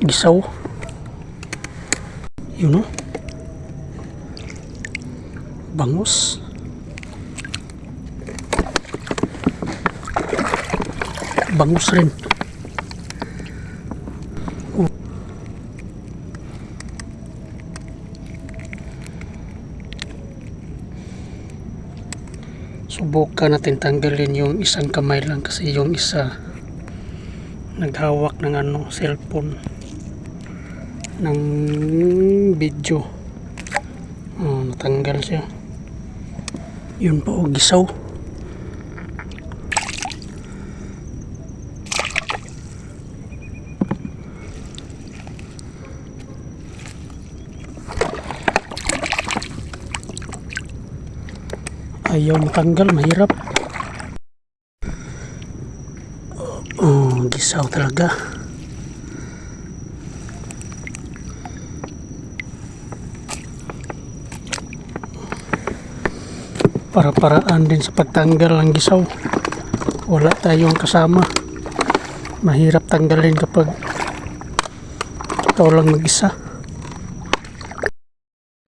gisaw. Yun o. Bangus. Bangus rin. Subukan natin tanggalin yung isang kamay lang kasi yung isa naghawak ng cellphone ng video. Natanggal siya. Yun po, gisaw. Ayaw matanggal, mahirap. Gisaw talaga. Para-paraan din sa pagtanggal ng gisaw. Wala tayong kasama. Mahirap tanggalin kapag ikaw lang mag-isa.